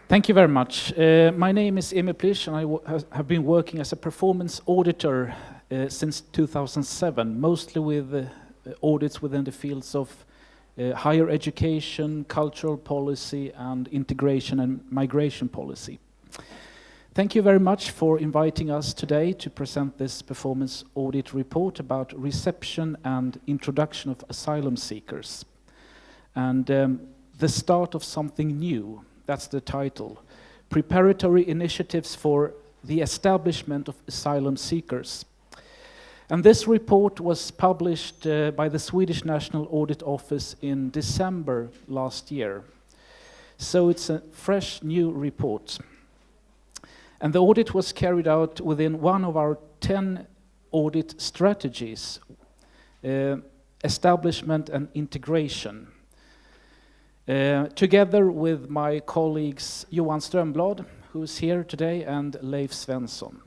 Thank you very much. My name is Emil Plisch, and I have been working as a performance auditor since 2007, mostly with audits within the fields of higher education, cultural policy, and integration and migration policy. Thank you very much for inviting us today to present this performance audit report about reception and introduction of asylum seekers. And the start of something new. That's the title. Preparatory Initiatives for the Establishment of Asylum Seekers. And this report was published by the Swedish National Audit Office in December last year. So it's a fresh new report. And the audit was carried out within one of our 10 audit strategies, establishment and integration. Together with my colleagues Johan Strömblad, who is here today, and Leif Svensson.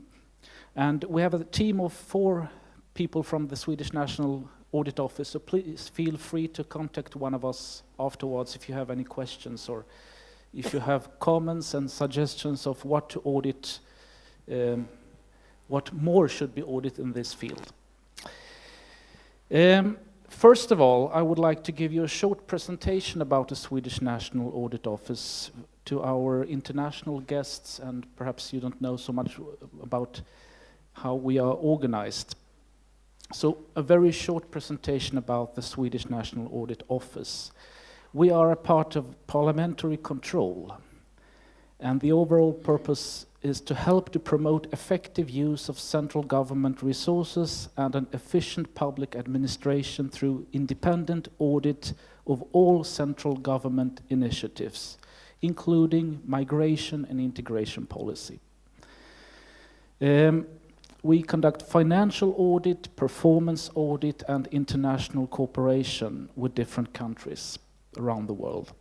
And we have a team of 4 people from the Swedish National Audit Office, so please feel free to contact one of us afterwards if you have any questions or if you have comments and suggestions of what to audit, what more should be audited in this field. First of all, I would like to give you a short presentation about the Swedish National Audit Office to our international guests, and perhaps you don't know so much about how we are organized. So, a very short presentation about the Swedish National Audit Office. We are a part of parliamentary control, and the overall purpose is to help to promote effective use of central government resources and an efficient public administration through independent audit of all central government initiatives, including migration and integration policy. We conduct financial audit, performance audit, and international cooperation with different countries around the world.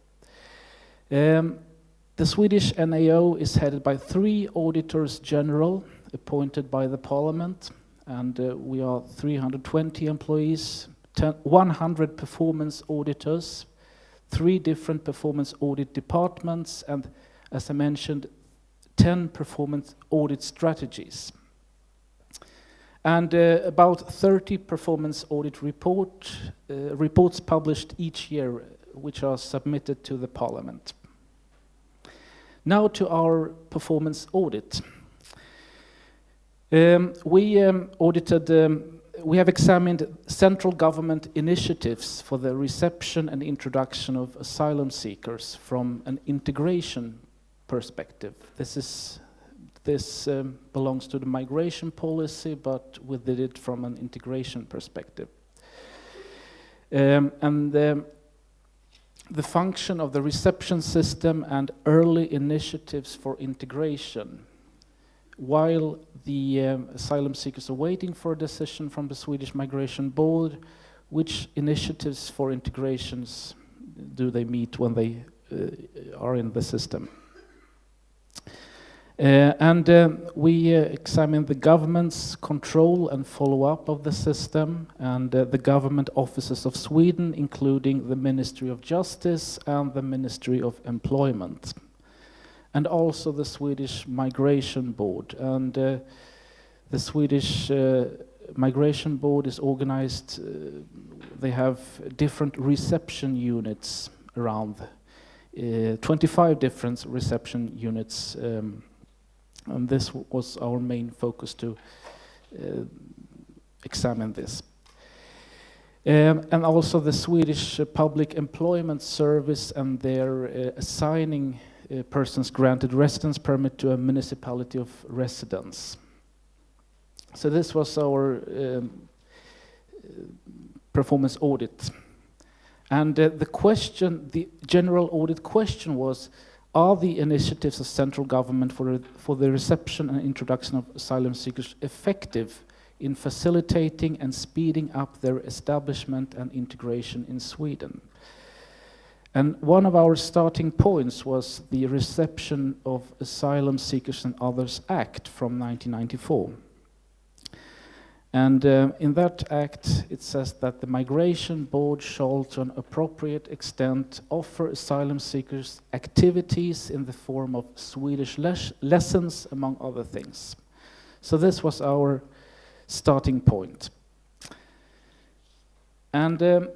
The Swedish NAO is headed by 3 auditors general appointed by the parliament, and we are 320 employees, 100 performance auditors, 3 different performance audit departments, and as I mentioned, 10 performance audit strategies. And about 30 performance audit reports published each year, which are submitted to the parliament. Now to our performance audit. We have examined central government initiatives for the reception and introduction of asylum seekers from an integration perspective. This belongs to the migration policy, but we did it from an integration perspective. The function of the reception system and early initiatives for integration. While the asylum seekers are waiting for a decision from the Swedish Migration Board, which initiatives for integrations do they meet when they are in the system? We examine the government's control and follow-up of the system, and the government offices of Sweden, including the Ministry of Justice and the Ministry of Employment, and also the Swedish Migration Board. And the Swedish Migration Board is organized, they have different reception units around, 25 different reception units. And this was our main focus to examine this. And also the Swedish Public Employment Service and their assigning persons granted residence permit to a municipality of residence. So this was our performance audit. And the general audit question was, are the initiatives of central government for the reception and introduction of asylum seekers effective in facilitating and speeding up their establishment and integration in Sweden? And one of our starting points was the Reception of Asylum Seekers and Others Act from 1994. And in that act, it says that the migration board shall, to an appropriate extent, offer asylum seekers activities in the form of Swedish lessons, among other things. So this was our starting point. And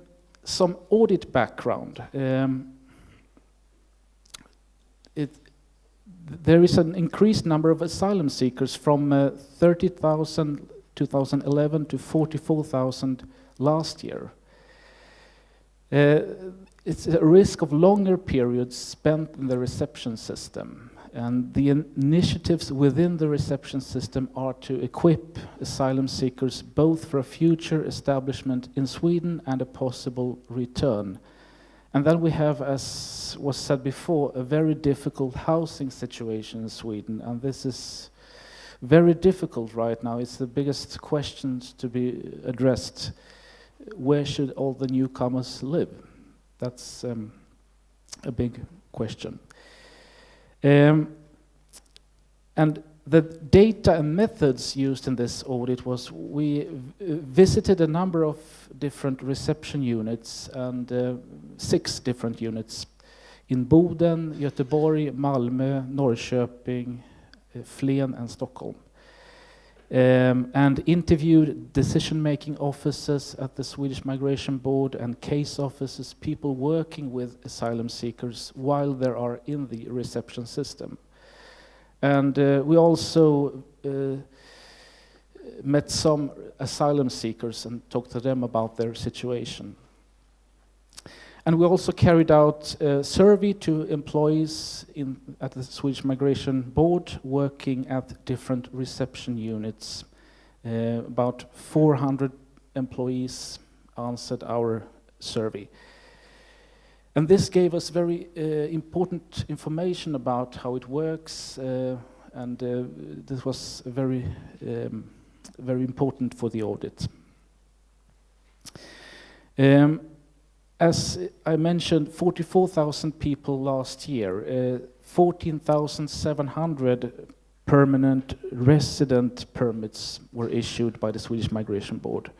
some audit background. There is an increased number of asylum seekers from 30,000 2011 to 44,000 last year. It's a risk of longer periods spent in the reception system, and the initiatives within the reception system are to equip asylum seekers both for a future establishment in Sweden and a possible return. And then we have, as was said before, a very difficult housing situation in Sweden, and this is very difficult right now. It's the biggest questions to be addressed. Where should all the newcomers live? That's a big question. And the data and methods used in this audit was we visited a number of different reception units and 6 different units in Boden, Göteborg, Malmö, Norrköping, Flen and Stockholm, and interviewed decision-making officers at the Swedish Migration Board and case officers, people working with asylum seekers while they are in the reception system. And we also met some asylum seekers and talked to them about their situation. And we also carried out a survey to employees at the Swedish Migration Board working at different reception units. About 400 employees answered our survey. And this gave us very important information about how it works, and this was very important for the audit. As I mentioned, 44,000 people last year, 14,700 permanent resident permits were issued by the Swedish Migration Board.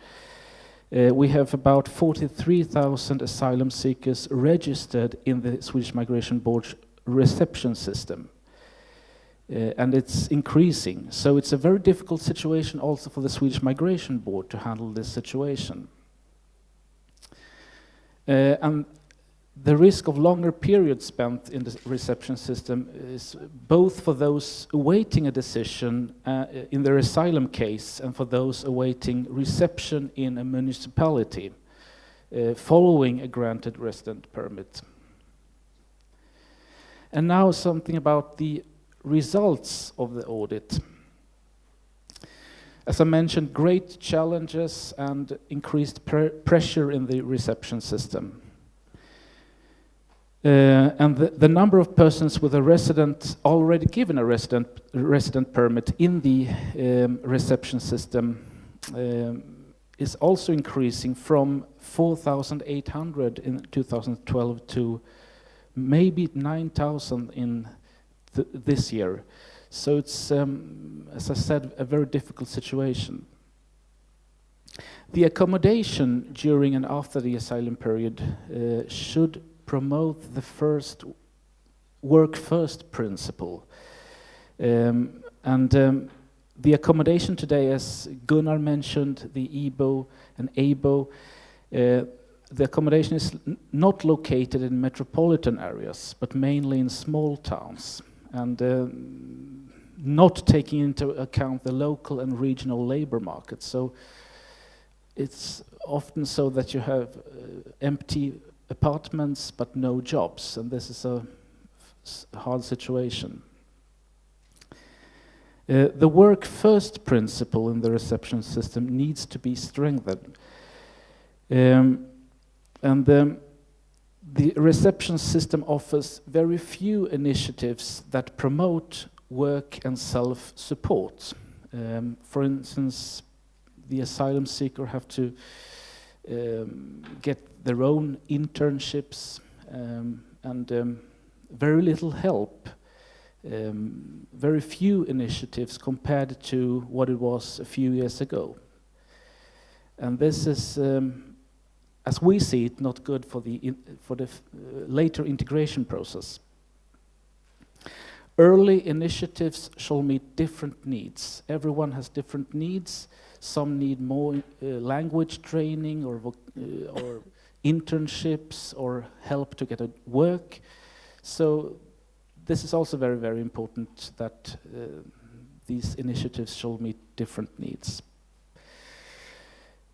We have about 43,000 asylum seekers registered in the Swedish Migration Board's reception system. And it's increasing. So it's a very difficult situation also for the Swedish Migration Board to handle this situation. And the risk of longer periods spent in the reception system is both for those awaiting a decision in their asylum case and for those awaiting reception in a municipality following a granted resident permit. And now something about the results of the audit. As I mentioned, great challenges and increased pressure in the reception system. And the number of persons with a resident, already given a resident permit in the reception system is also increasing from 4,800 in 2012 to maybe 9,000 in this year. So it's, as I said, a very difficult situation. The accommodation during and after the asylum period should promote the work first principle. The accommodation today, as Gunnar mentioned, the EBO and ABO, the accommodation is not located in metropolitan areas, but mainly in small towns, and not taking into account the local and regional labor market. So it's often so that you have empty apartments but no jobs, and this is a hard situation. The work first principle in the reception system needs to be strengthened. The reception system offers very few initiatives that promote work and self-support. For instance, the asylum seeker have to get their own internships and very little help. Very few initiatives compared to what it was a few years ago. And this is, as we see it, not good for the later integration process. Early initiatives shall meet different needs. Everyone has different needs. Some need more language training or internships or help to get a work. So this is also very, very important that these initiatives shall meet different needs.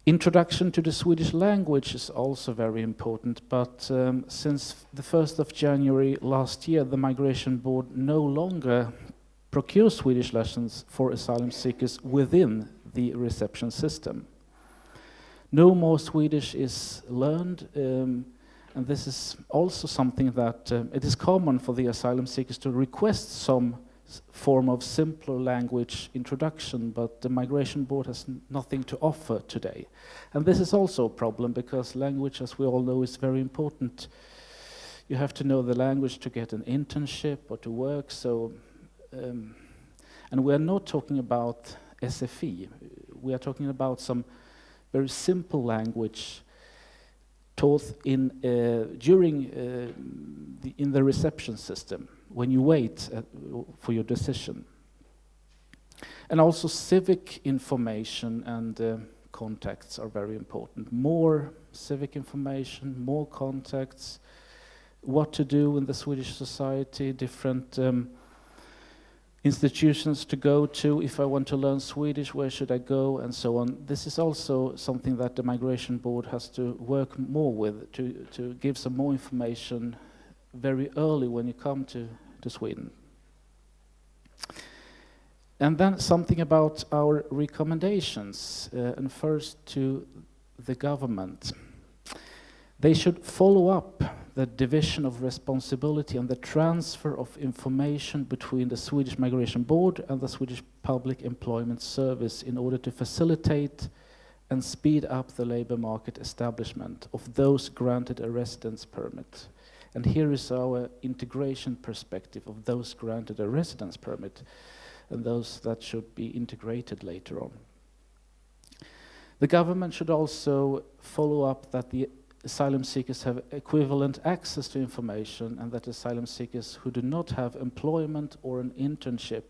Introduction to the Swedish language is also very important, but since the 1st of January last year, the Migration Board no longer procures Swedish lessons for asylum seekers within the reception system. No more Swedish is learned, and this is also something that it is common for the asylum seekers to request some form of simpler language introduction, but the Migration Board has nothing to offer today. And this is also a problem because language, as we all know, is very important. You have to know the language to get an internship or to work, so and we are not talking about SFI. We are talking about some very simple language taught in the reception system when you wait for your decision. And also civic information and contacts are very important. More civic information, more contacts, what to do in the Swedish society, different institutions to go to. If I want to learn Swedish, where should I go, and so on. This is also something that the Migration Board has to work more with, to give some more information very early when you come to Sweden. And then something about our recommendations, and first to the government. They should follow up the division of responsibility and the transfer of information between the Swedish Migration Board and the Swedish Public Employment Service in order to facilitate and speed up the labor market establishment of those granted a residence permit. And here is our integration perspective of those granted a residence permit and those that should be integrated later on. The government should also follow up that the asylum seekers have equivalent access to information and that asylum seekers who do not have employment or an internship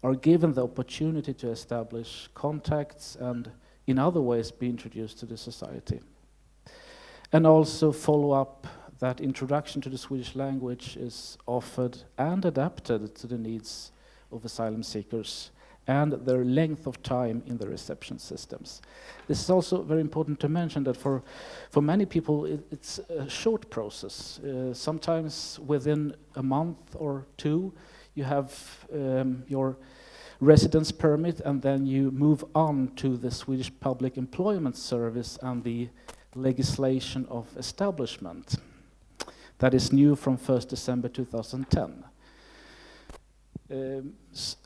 are given the opportunity to establish contacts and in other ways be introduced to the society. And also follow up that introduction to the Swedish language is offered and adapted to the needs of asylum seekers and their length of time in the reception systems. This is also very important to mention that for many people it's a short process. Sometimes within a month or two you have your residence permit and then you move on to the Swedish Public Employment Service and the legislation of establishment. That is new from 1st December 2010.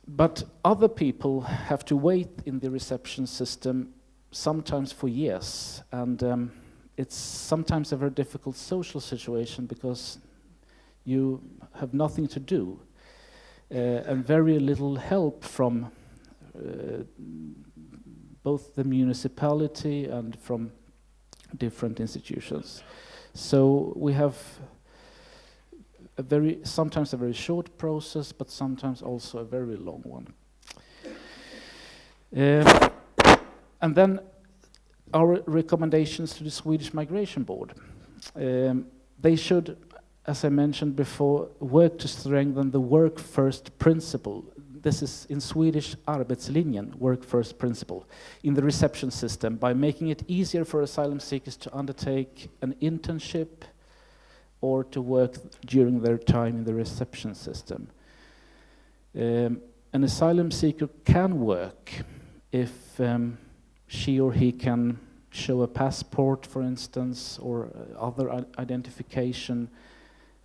But other people have to wait in the reception system sometimes for years, and it's sometimes a very difficult social situation because you have nothing to do and very little help from both the municipality and from different institutions. So we have sometimes a very short process, but sometimes also a very long one. And then our recommendations to the Swedish Migration Board. They should, as I mentioned before, work to strengthen the work first principle. This is in Swedish arbetslinjen, work first principle, in the reception system by making it easier for asylum seekers to undertake an internship or to work during their time in the reception system. An asylum seeker can work if she or he can show a passport, for instance, or other identification.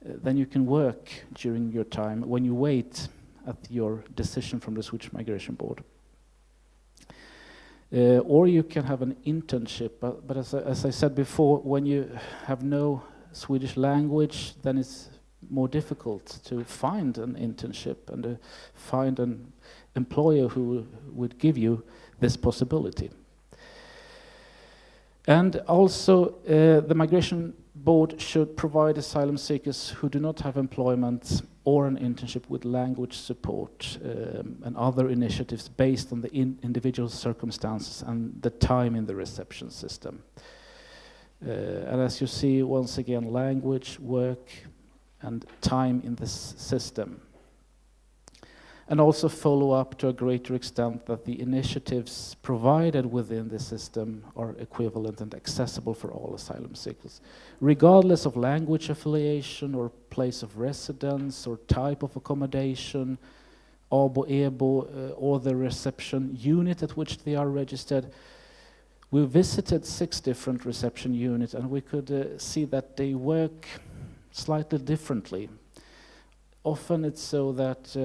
Then you can work during your time when you wait at your decision from the Swedish Migration Board. Or you can have an internship, but as I said before, when you have no Swedish language, then it's more difficult to find an internship and to find an employer who would give you this possibility. And also, the Migration Board should provide asylum seekers who do not have employment or an internship with language support and other initiatives based on the individual circumstances and the time in the reception system. And as you see, once again, language, work, and time in this system. And also follow up to a greater extent that the initiatives provided within the system are equivalent and accessible for all asylum seekers, regardless of language affiliation or place of residence or type of accommodation, ABO, EBO, or the reception unit at which they are registered. We visited 6 different reception units, and we could see that they work slightly differently. Often it's so that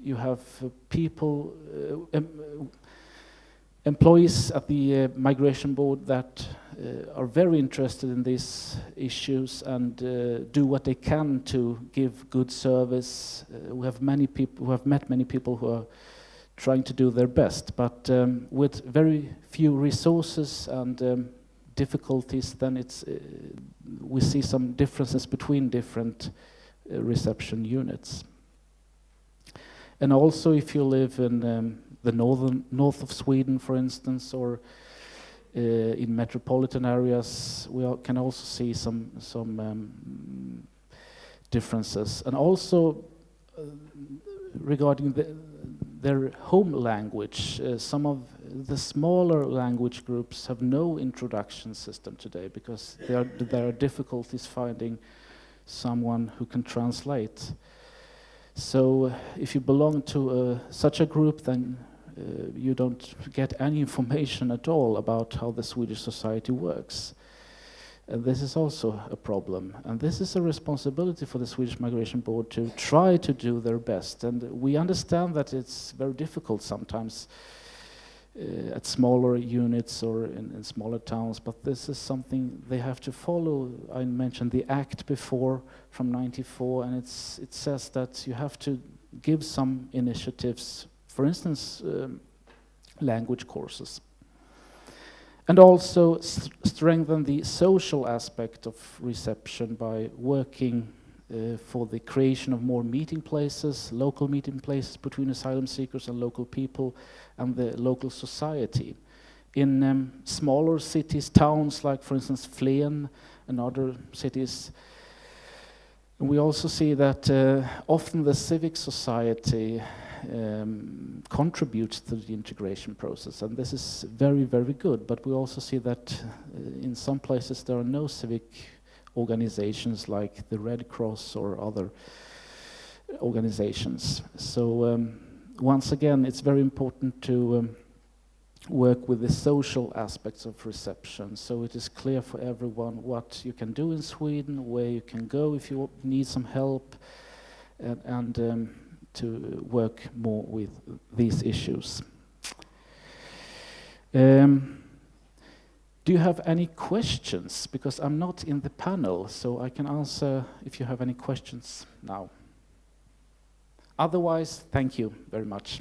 you have people, employees at the Migration Board that are very interested in these issues and do what they can to give good service. We have many people, we have met many people who are trying to do their best, but with very few resources and difficulties, then it's we see some differences between different reception units. And also, if you live in the north of Sweden, for instance, or in metropolitan areas, we can also see some differences. And also, regarding their home language, some of the smaller language groups have no introduction system today because there are difficulties finding someone who can translate. So if you belong to such a group, then you don't get any information at all about how the Swedish society works. And this is also a problem. And this is a responsibility for the Swedish Migration Board to try to do their best. And we understand that it's very difficult sometimes at smaller units or in smaller towns, but this is something they have to follow. I mentioned the Act before from '94, and it says that you have to give some initiatives, for instance, language courses. And also strengthen the social aspect of reception by working for the creation of more meeting places, local meeting places between asylum seekers and local people and the local society. In smaller cities, towns like, for instance, Flen and other cities, we also see that often the civic society contributes to the integration process, and this is very, very good. But we also see that in some places there are no civic organizations like the Red Cross or other organizations. So once again, it's very important to work with the social aspects of reception, so it is clear for everyone what you can do in Sweden, where you can go if you need some help, and to work more with these issues. Do you have any questions? Because I'm not in the panel, so I can answer if you have any questions now. Otherwise, thank you very much.